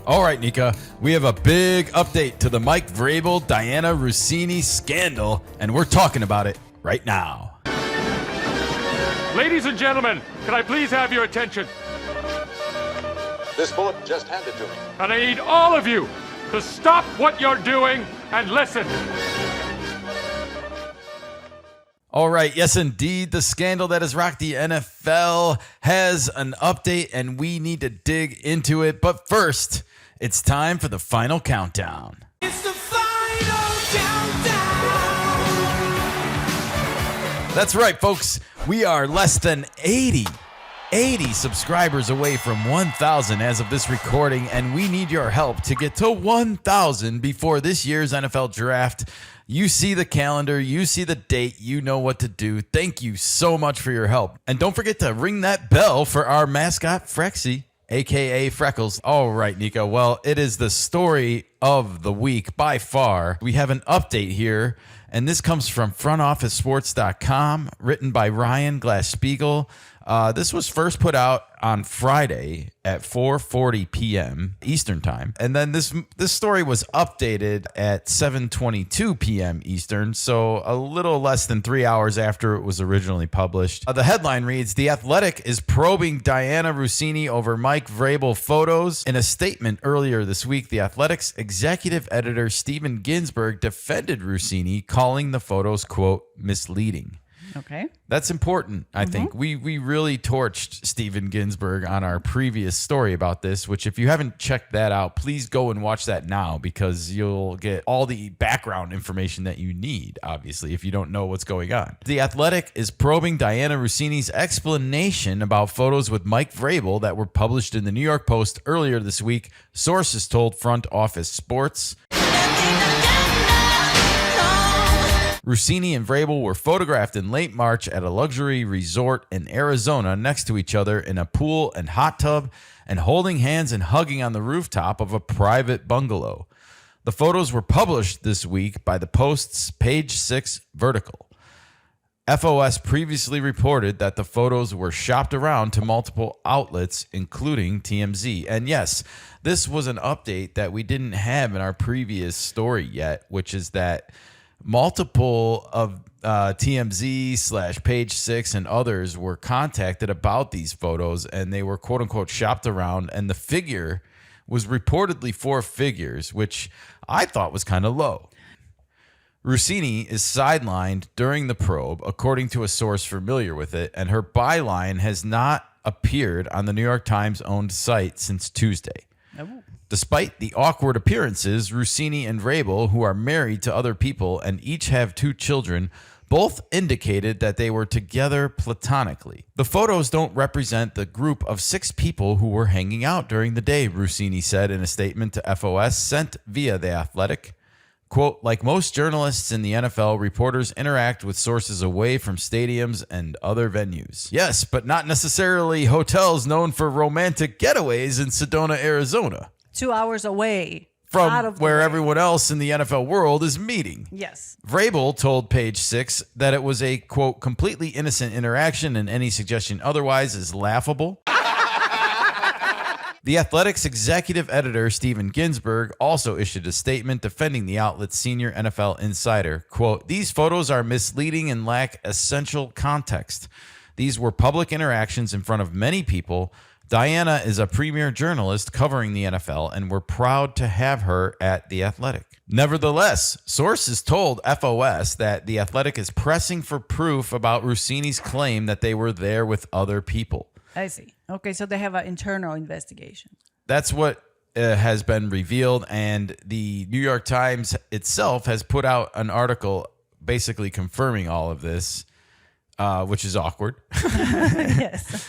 All right, Nika, we have a big update to the Mike Vrabel, Dianna Russini scandal, and we're talking about it right now. Ladies and gentlemen, can I please have your attention? This bullet just handed to me. And I need all of you to stop what you're doing and listen. All right, yes, indeed. The scandal that has rocked the NFL has an update, and we need to dig into it. But first, it's time for the final countdown. It's the final countdown. That's right, folks. We are less than 80 subscribers away from 1,000 as of this recording, and we need your help to get to 1,000 before this year's NFL draft. You see the calendar, you see the date, you know what to do. Thank you so much for your help. And don't forget to ring that bell for our mascot, Frexy, a.k.a. Freckles. All right, Nico. Well, it is the story of the week by far. We have an update here, and this comes from frontofficesports.com, written by Ryan Glass-Spiegel. This was first put out on Friday at 4:40 p.m. Eastern time. And then this story was updated at 7:22 p.m. Eastern, so a little less than 3 hours after it was originally published. The headline reads, "The Athletic is probing Dianna Russini over Mike Vrabel photos." In a statement earlier this week, The Athletic's executive editor Stephen Ginsberg defended Russini, calling the photos, quote, misleading. Okay. That's important, I think. We really torched Stephen Ginsberg on our previous story about this, which if you haven't checked that out, please go and watch that now because you'll get all the background information that you need, obviously, if you don't know what's going on. The Athletic is probing Dianna Russini's explanation about photos with Mike Vrabel that were published in the New York Post earlier this week, sources told Front Office Sports. Russini and Vrabel were photographed in late March at a luxury resort in Arizona next to each other in a pool and hot tub and holding hands and hugging on the rooftop of a private bungalow. The photos were published this week by the Post's Page 6 vertical. FOS previously reported that the photos were shopped around to multiple outlets, including TMZ. And yes, this was an update that we didn't have in our previous story yet, which is that multiple of TMZ / Page 6 and others were contacted about these photos, and they were quote unquote shopped around, and the figure was reportedly 4 figures, which I thought was kind of low. Russini is sidelined during the probe, according to a source familiar with it, and her byline has not appeared on the New York Times owned site since Tuesday. Oh. Despite the awkward appearances, Russini and Vrabel, who are married to other people and each have 2 children, both indicated that they were together platonically. The photos don't represent the group of 6 people who were hanging out during the day, Russini said in a statement to FOS sent via The Athletic. Quote, like most journalists in the NFL, reporters interact with sources away from stadiums and other venues. Yes, but not necessarily hotels known for romantic getaways in Sedona, Arizona. 2 hours away From where everyone else in the NFL world is meeting. Yes. Vrabel told Page 6 that it was a, quote, completely innocent interaction and any suggestion otherwise is laughable. The Athletic's executive editor, Stephen Ginsberg, also issued a statement defending the outlet's senior NFL insider. Quote, these photos are misleading and lack essential context. These were public interactions in front of many people. Dianna is a premier journalist covering the NFL, and we're proud to have her at The Athletic. Nevertheless, sources told FOS that The Athletic is pressing for proof about Russini's claim that they were there with other people. I see. Okay, so they have an internal investigation. That's what has been revealed, and the New York Times itself has put out an article basically confirming all of this, which is awkward. Yes.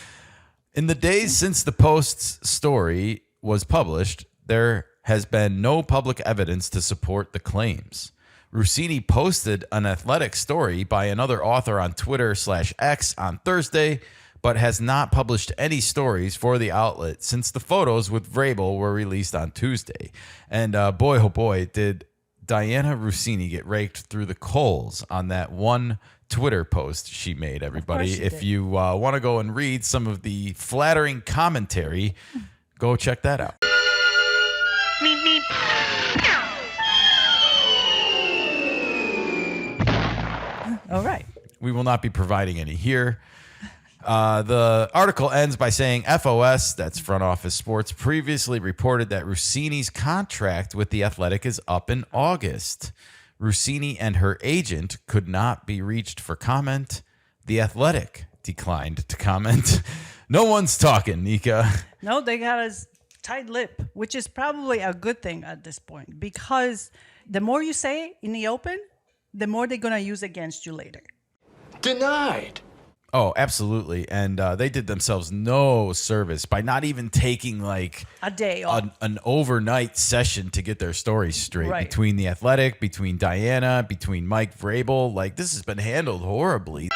In the days since the Post's story was published, there has been no public evidence to support the claims. Russini posted an Athletic story by another author on Twitter/X on Thursday, but has not published any stories for the outlet since the photos with Vrabel were released on Tuesday. And boy, oh boy, did Dianna Russini get raked through the coals on that one Twitter post she made, everybody. If you want to go and read some of the flattering commentary, go check that out. All right. We will not be providing any here. The article ends by saying FOS, that's Front Office Sports, previously reported that Russini's contract with The Athletic is up in August. Russini and her agent could not be reached for comment. The Athletic declined to comment. No one's talking, Nika. No, they got a tight lip, which is probably a good thing at this point, because the more you say in the open, the more they're going to use against you later. Denied. Oh, absolutely. And they did themselves no service by not even taking like A day off. an overnight session to get their stories straight. Right. Between The Athletic, between Dianna, between Mike Vrabel. Like, this has been handled horribly.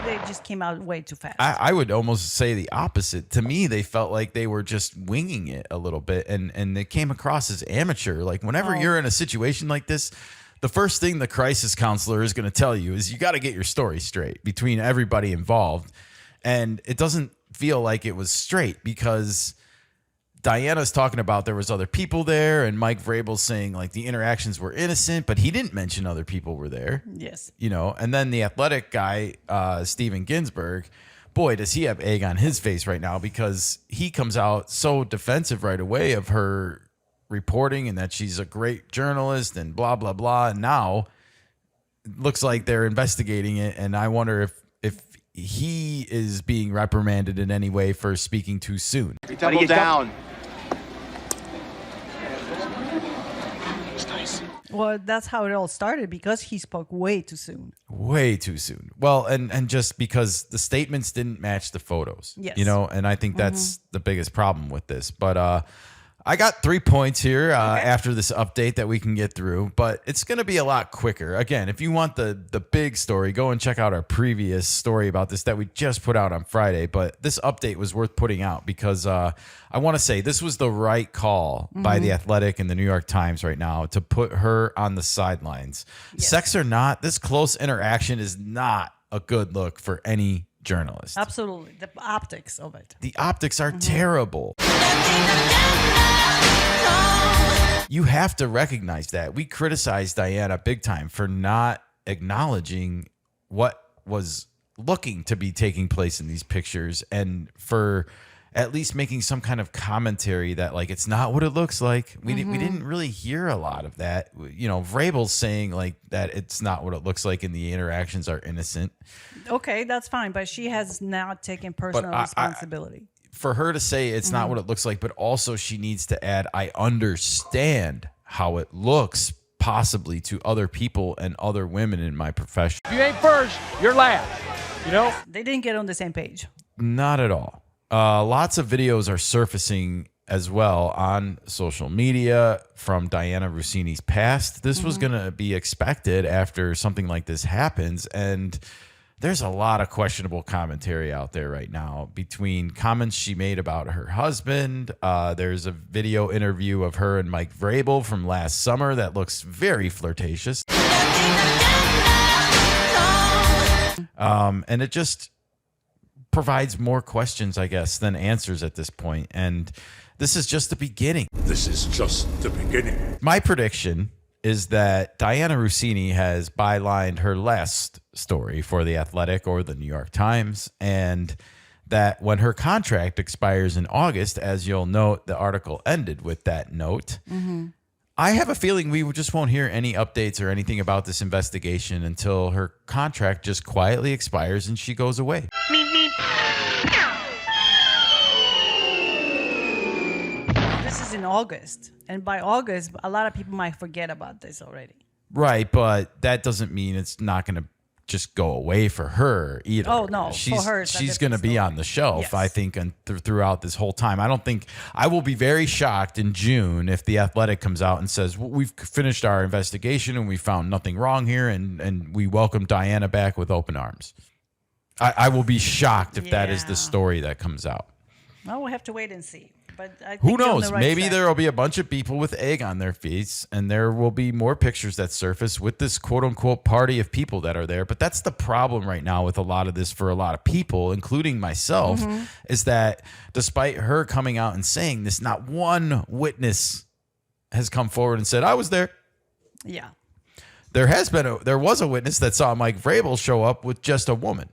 They just came out way too fast. I would almost say the opposite. To me, they felt like they were just winging it a little bit, and they came across as amateur. Like, whenever you're in a situation like this, the first thing the crisis counselor is going to tell you is you got to get your story straight between everybody involved. And it doesn't feel like it was straight because Diana's talking about there was other people there, and Mike Vrabel's saying like the interactions were innocent, but he didn't mention other people were there. Yes. You know, and then the Athletic guy, Stephen Ginsberg, boy, does he have egg on his face right now, because he comes out so defensive right away of her reporting and that she's a great journalist and blah, blah, blah. And now it looks like they're investigating it. And I wonder if he is being reprimanded in any way for speaking too soon. Double down. Well, that's how it all started, because he spoke way too soon. Way too soon. Well, and just because the statements didn't match the photos. Yes. You know, and I think that's the biggest problem with this. But I got 3 points here after this update that we can get through, but it's going to be a lot quicker. Again, if you want the big story, go and check out our previous story about this that we just put out on Friday. But this update was worth putting out because I want to say this was the right call by The Athletic and the New York Times right now to put her on the sidelines. Yes. Sex or not, this close interaction is not a good look for any journalist. Absolutely. The optics of it. The optics are terrible. You have to recognize that. We criticized Dianna big time for not acknowledging what was looking to be taking place in these pictures, and for at least making some kind of commentary that like it's not what it looks like. We didn't really hear a lot of that. You know, Vrabel's saying like that it's not what it looks like and the interactions are innocent. Okay, that's fine, but she has now taken personal responsibility. For her to say it's not what it looks like, but also she needs to add, I understand how it looks possibly to other people and other women in my profession. If you ain't first, you're last. You know? They didn't get on the same page. Not at all. Lots of videos are surfacing as well on social media from Dianna Russini's past. This was going to be expected after something like this happens, and there's a lot of questionable commentary out there right now between comments she made about her husband. There's a video interview of her and Mike Vrabel from last summer that looks very flirtatious. And it just provides more questions, I guess, than answers at this point. And this is just the beginning. This is just the beginning. My prediction is that Dianna Russini has bylined her last story for The Athletic or the New York Times, and that when her contract expires in August, as you'll note, the article ended with that note. I have a feeling we just won't hear any updates or anything about this investigation until her contract just quietly expires and she goes away. This is in August, and by August, a lot of people might forget about this already. Right, but that doesn't mean it's not going to just go away for her either. Oh, no, she's for her, it's a she's going to different be story. on the shelf, Yes. I think, and throughout this whole time. I will be very shocked in June if The Athletic comes out and says, well, we've finished our investigation and we found nothing wrong here, and we welcome Dianna back with open arms. I will be shocked if that is Yeah. the story that comes out. Well, we'll have to wait and see. but I think Who you're on knows? the right Maybe track. there will be a bunch of people with egg on their face, and there will be more pictures that surface with this quote unquote party of people that are there. But that's the problem right now with a lot of this for a lot of people, including myself, is that despite her coming out and saying this, not one witness has come forward and said, I was there. Yeah. There was a witness that saw Mike Vrabel show up with just a woman.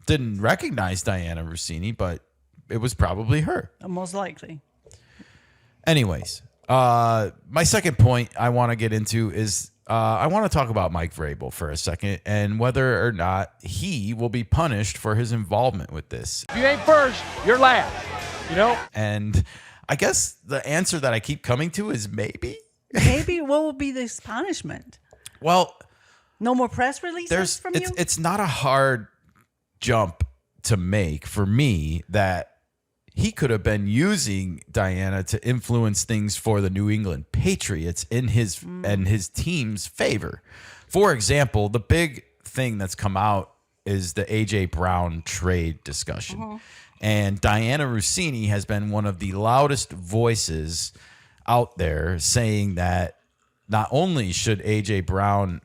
Didn't recognize Dianna Russini, but it was probably her. Most likely. Anyways, my second point I want to get into is I want to talk about Mike Vrabel for a second and whether or not he will be punished for his involvement with this. If you ain't first, you're last. You know? And I guess the answer that I keep coming to is maybe. Maybe what will be this punishment? Well, No more press releases from you? it's not a hard jump to make for me that he could have been using Dianna to influence things for the New England Patriots in his and his team's favor. For example, the big thing that's come out is the AJ Brown trade discussion. And Dianna Russini has been one of the loudest voices out there saying that not only should AJ Brown,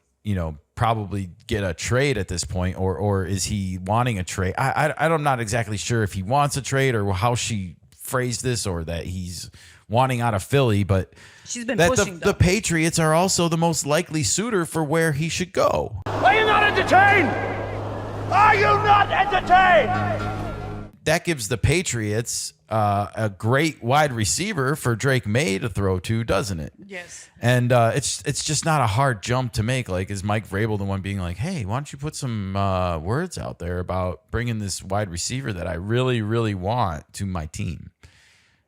probably get a trade at this point, or is he wanting a trade? I'm not exactly sure if he wants a trade or how she phrased this, or that he's wanting out of Philly, but She's been that pushing the Patriots are also the most likely suitor for where he should go. Are you not entertained? Are you not entertained? That gives the Patriots a great wide receiver for Drake May to throw to, doesn't it? Yes. And it's just not a hard jump to make. Like, is Mike Vrabel the one being like, hey, why don't you put some words out there about bringing this wide receiver that I really, really want to my team?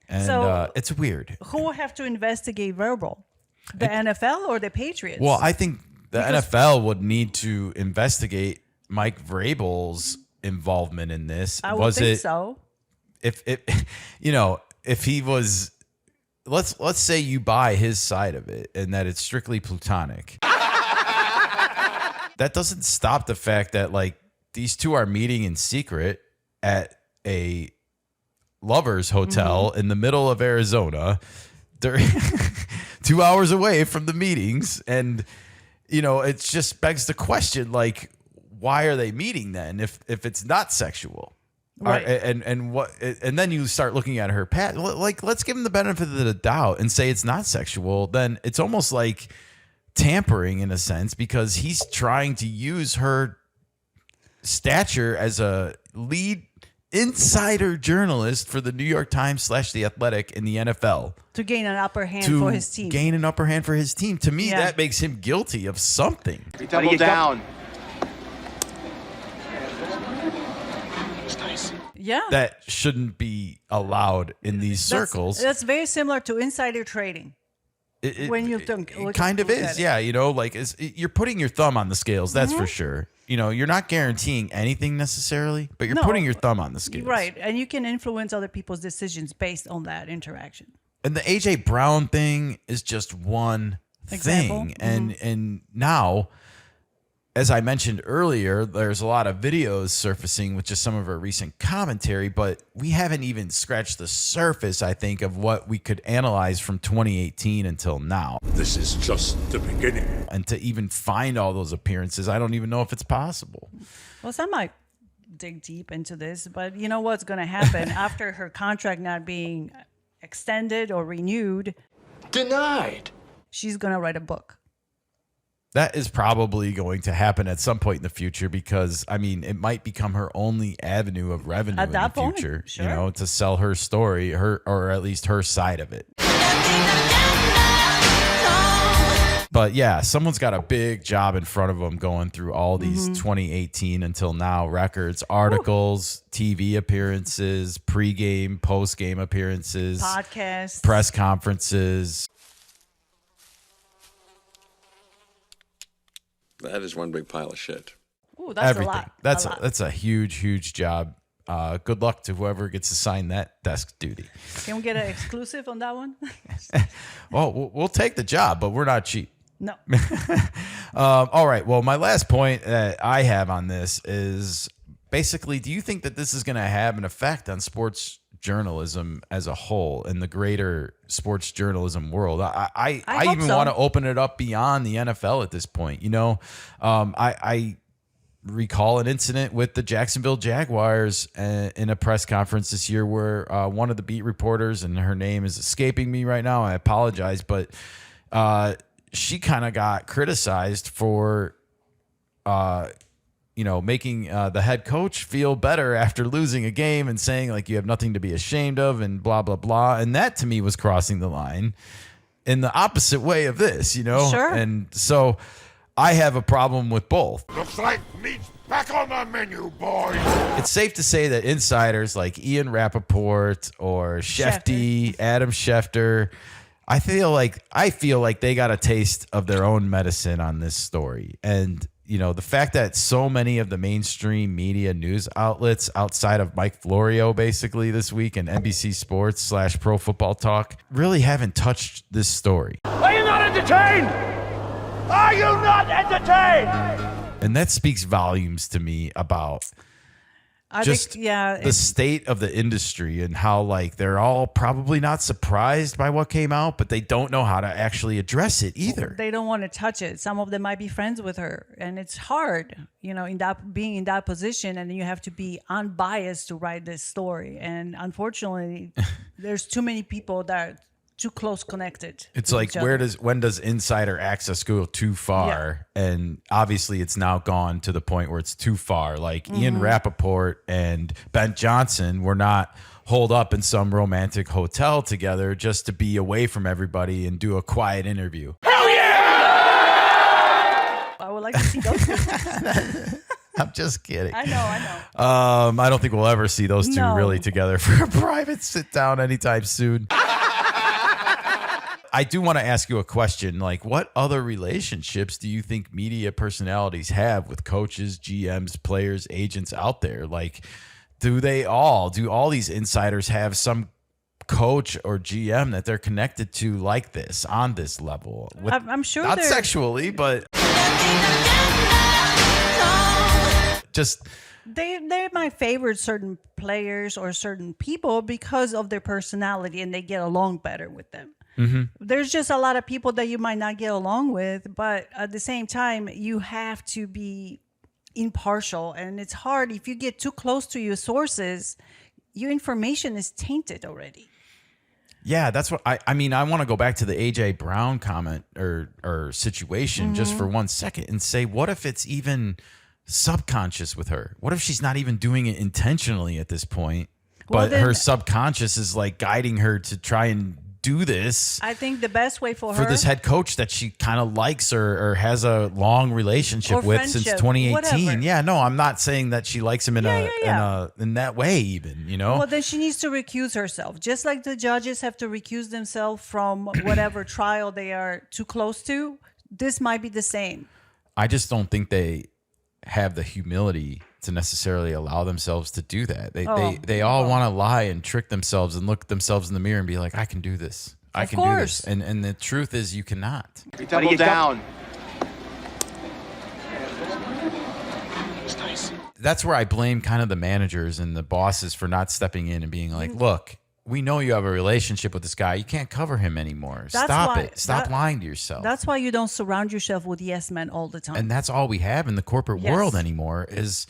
And So- it's weird. Who will have to investigate Verbal? The NFL or the Patriots? Well, I think the NFL would need to investigate Mike Vrabel's involvement in this. I would think so. If if he was, let's say you buy his side of it and that it's strictly platonic. That doesn't stop the fact that like these two are meeting in secret at a lovers hotel in the middle of Arizona. They're 2 hours away from the meetings, and it just begs the question, like, why are they meeting then if it's not sexual? Right. And then you start looking at her past. Like, let's give him the benefit of the doubt and say it's not sexual. Then it's almost like tampering in a sense, because he's trying to use her stature as a lead insider journalist for the New York Times / The Athletic in the NFL To gain an upper hand to for his team. gain an upper hand for his team. To me, Yeah. that makes him guilty of something. Double down. Yeah. That shouldn't be allowed in these circles. That's very similar to insider trading. when you think- it look- kind of look is, at it. yeah. You're putting your thumb on the scales, that's for sure. You're not guaranteeing anything necessarily, but you're No. putting your thumb on the scales, Right. And you can influence other people's decisions based on that interaction. And the AJ Brown thing is just one Example. thing, and now, as I mentioned earlier, there's a lot of videos surfacing with just some of our recent commentary, but we haven't even scratched the surface, I think, of what we could analyze from 2018 until now. This is just the beginning. And to even find all those appearances, I don't even know if it's possible. Well, some might dig deep into this, but you know what's going to happen after her contract not being extended or renewed? Denied. She's going to write a book. That is probably going to happen at some point in the future, because it might become her only avenue of revenue At in that the point, future, sure. to sell her story, or at least her side of it. But yeah, someone's got a big job in front of them going through all these 2018 until now records, articles, TV appearances, pregame, postgame appearances, Podcasts. press conferences. That is one big pile of shit. Ooh, that's Everything. a lot. That's a huge job. Good luck to whoever gets assigned that desk duty. Can we get an exclusive on that one? Well, we'll take the job, but we're not cheap. No. All right. Well, my last point that I have on this is basically, do you think that this is going to have an effect on sports journalism as a whole in the greater sports journalism world. I hope even so. want to open it up beyond the NFL at this point. You know, I recall an incident with the Jacksonville Jaguars in a press conference this year where one of the beat reporters, and her name is escaping me right now, I apologize, but she kind of got criticized for making the head coach feel better after losing a game and saying like you have nothing to be ashamed of and blah, blah, blah. And that to me was crossing the line in the opposite way of this, you know? Sure. And so I have a problem with both. Looks like meat's back on the menu, boys. It's safe to say that insiders like Ian Rappaport or Shefty, Adam Schefter, I feel like they got a taste of their own medicine on this story. And you know, the fact that so many of the mainstream media news outlets outside of Mike Florio basically this week and NBC Sports / Pro Football Talk really haven't touched this story. Are you not entertained? Are you not entertained? And that speaks volumes to me about the state of the industry and how like they're all probably not surprised by what came out, but they don't know how to actually address it either. They don't want to touch it. Some of them might be friends with her, and it's hard, you know, being in that position, and you have to be unbiased to write this story. And unfortunately, there's too many people that are too close connected. It's to like each other. when does insider access go too far? Yeah. And obviously it's now gone to the point where it's too far. Like Ian Rappaport and Ben Johnson were not holed up in some romantic hotel together just to be away from everybody and do a quiet interview. I would like to see those two. I'm just kidding. I know. I don't think we'll ever see those two No. really together for a private sit down anytime soon. I do want to ask you a question. Like, what other relationships do you think media personalities have with coaches, GMs, players, agents out there? Like, do all these insiders have some coach or GM that they're connected to like this, on this level? I'm sure not they're- sexually, but just They might favor certain players or certain people because of their personality, and they get along better with them. Mm-hmm. There's just a lot of people that you might not get along with, but at the same time, you have to be impartial, and it's hard. If you get too close to your sources, your information is tainted already. Yeah, that's what I mean. I want to go back to the AJ Brown comment or situation just for 1 second and say, what if it's even subconscious with her? What if she's not even doing it intentionally at this point, Well, but then- her subconscious is like guiding her to try and do this I think the best way for for her, this head coach that she kind of likes or has a long relationship Or with since friendship, 2018. whatever. Yeah, no, I'm not saying that she likes him in in that way even, you know? well, then she needs to recuse herself. Just like the judges have to recuse themselves from whatever trial they are too close to, this might be the same. I just don't think they have the humility to necessarily allow themselves to do that. They all want to lie and trick themselves and look at themselves in the mirror and be like, I can do this. I Of can course. do this. And the truth is you cannot. Double down. That's where I blame kind of the managers and the bosses for not stepping in and being like, look, we know you have a relationship with this guy. You can't cover him anymore. That's Stop why- it. Stop lying to yourself. That's why you don't surround yourself with yes men all the time. And that's all we have in the corporate Yes. world anymore is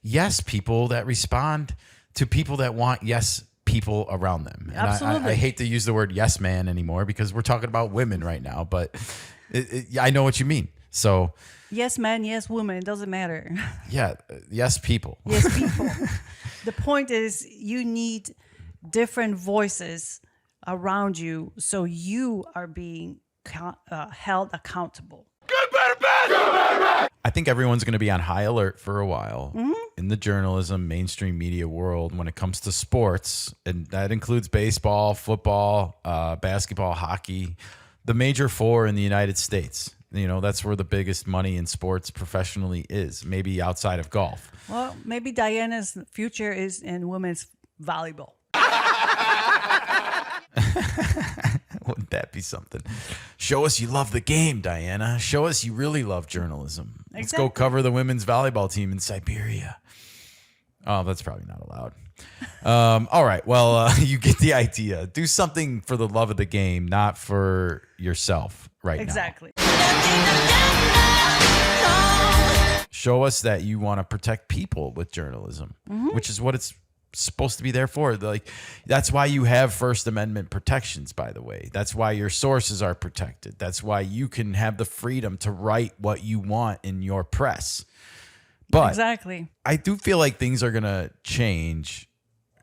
yes people that respond to people that want yes people around them. And Absolutely. I hate to use the word yes man anymore because we're talking about women right now, but I know what you mean. So yes men, yes women, it doesn't matter. yeah, yes people. Yes people. The point is you need different voices around you so you are being held accountable. I think everyone's going to be on high alert for a while in the journalism, mainstream media world when it comes to sports. And that includes baseball, football, basketball, hockey, the major four in the United States. You know, that's where the biggest money in sports professionally is, maybe outside of golf. Well, maybe Diana's future is in women's volleyball. Wouldn't that be something? Show us you love the game, Diana. Show us you really love journalism. Let's go Exactly. cover the women's volleyball team in Siberia. Oh, that's probably not allowed. All right. Well, you get the idea. Do something for the love of the game, not for yourself right Exactly. now. Show us that you want to protect people with journalism, which is what it's supposed to be there for. Like, that's why you have First Amendment protections, by the way. That's why your sources are protected. That's why you can have the freedom to write what you want in your press. But Exactly. I do feel like things are going to change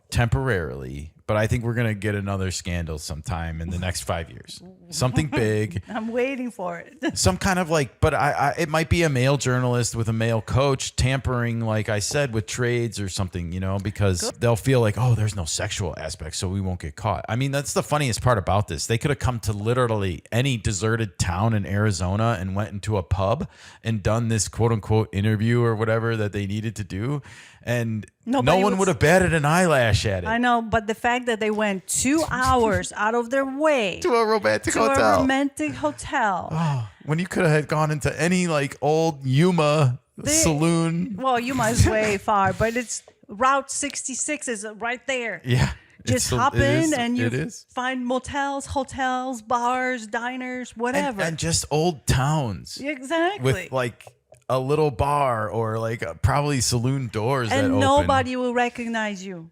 temporarily, but I think we're going to get another scandal sometime in the next 5 years. Something big. I'm waiting for it. Some kind of like, but it might be a male journalist with a male coach tampering, like I said, with trades or something, you know, because they'll feel like, oh, there's no sexual aspect, so we won't get caught. I mean, that's the funniest part about this. They could have come to literally any deserted town in Arizona and went into a pub and done this quote unquote interview or whatever that they needed to do. And Nobody no one would have batted an eyelash at it. I know, but the fact that they went 2 hours out of their way To a romantic to hotel. a romantic hotel. Oh, when you could have gone into any like old Yuma saloon. Well, you must way far, but it's Route 66 is right there. Yeah. Just hop in and you find motels, hotels, bars, diners, whatever. And just old towns. Exactly. With like a little bar or like probably saloon doors that and open. nobody will recognize you.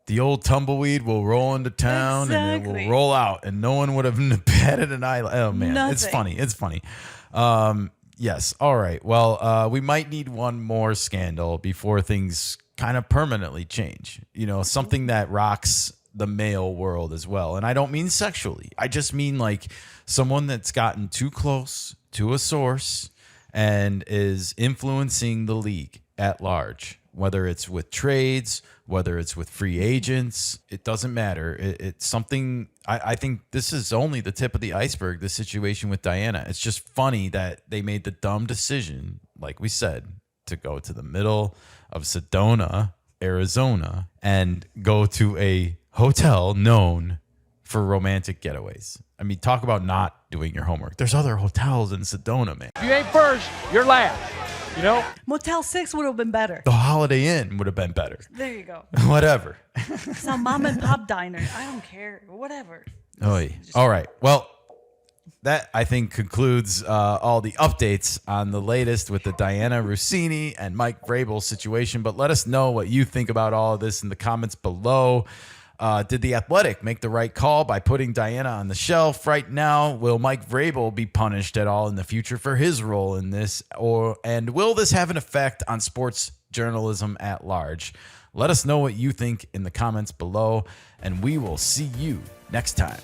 The old tumbleweed will roll into town and it Exactly. will roll out and no one would have batted an eye. Oh man, it's Nothing. funny. It's funny. Yes. All right. Well, we might need one more scandal before things kind of permanently change. You know, something that rocks the male world as well. And I don't mean sexually. I just mean like someone that's gotten too close to a source and is influencing the league at large, whether it's with trades, whether it's with free agents, it doesn't matter. It's something, I think this is only the tip of the iceberg, the situation with Dianna. It's just funny that they made the dumb decision, like we said, to go to the middle of Sedona, Arizona, and go to a hotel known for romantic getaways. I mean, talk about not doing your homework. There's other hotels in Sedona, man. If you ain't first, you're last. You know? Motel 6 would have been better. The Holiday Inn would have been better. There you go. Whatever. Some mom and pop diner. I don't care. Whatever. Oy. All right. Well, that I think concludes all the updates on the latest with the Dianna Russini and Mike Vrabel situation. But let us know what you think about all of this in the comments below. Did the Athletic make the right call by putting Dianna on the shelf right now? Will Mike Vrabel be punished at all in the future for his role in this? And will this have an effect on sports journalism at large? Let us know what you think in the comments below, and we will see you next time.